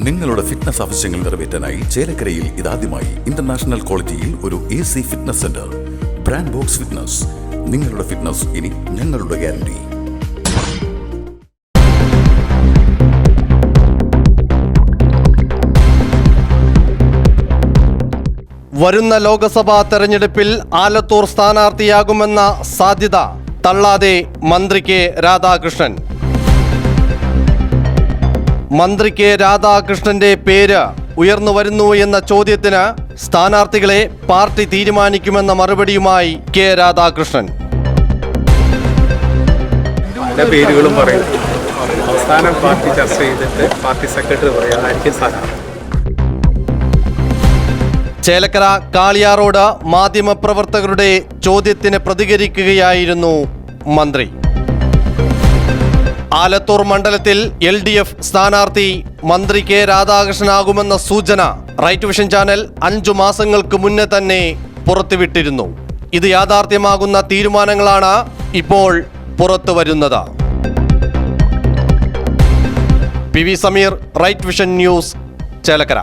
നിങ്ങളുടെ ഫിറ്റ്നസ് ആവശ്യങ്ങൾ നിറവേറ്റാനായി ചേലക്കരയിൽ ഇതാദ്യമായി ഇന്റർനാഷണൽ ക്വാളിറ്റിയിൽ ഒരു AC fitness centre. Brand box fitness. നിങ്ങളുടെ ഫിറ്റ്നസ് ഇനി ഞങ്ങളുടെ ഗ്യാരണ്ടി. വരുന്ന ലോക്സഭാ തെരഞ്ഞെടുപ്പിൽ ആലത്തൂർ സ്ഥാനാർത്ഥിയാകുമെന്ന സാധ്യത തള്ളാതെ മന്ത്രി കെ രാധാകൃഷ്ണൻ. മന്ത്രി കെ രാധാകൃഷ്ണന്റെ പേര് ഉയർന്നു വരുന്നു എന്ന ചോദ്യത്തിന് സ്ഥാനാർത്ഥികളെ പാർട്ടി തീരുമാനിക്കുമെന്ന മറുപടിയുമായി കെ രാധാകൃഷ്ണൻ. പല പേരുകളും പറയും. അവസാനം പാർട്ടി ചർച്ച ചെയ്തിട്ട് പാർട്ടി സെക്രട്ടറി പറയാനായിരിക്കും സ്ഥാനാർത്ഥി. ചേലക്കര കാളിയാറോഡ് മാധ്യമപ്രവർത്തകരുടെ ചോദ്യത്തിന് പ്രതികരിക്കുകയായിരുന്നു മന്ത്രി. ആലത്തൂർ മണ്ഡലത്തിൽ LDF സ്ഥാനാർത്ഥി മന്ത്രി കെ രാധാകൃഷ്ണനാകുമെന്ന സൂചന റൈറ്റ് വിഷൻ ചാനൽ 5 മാസങ്ങൾക്ക് മുന്നേ തന്നെ പുറത്തുവിട്ടിരുന്നു. ഇത് യാഥാർത്ഥ്യമാകുന്ന തീരുമാനങ്ങളാണ് ഇപ്പോൾ പുറത്തു വരുന്നത്. PV Sameer, Right Vision News, Chelakkara.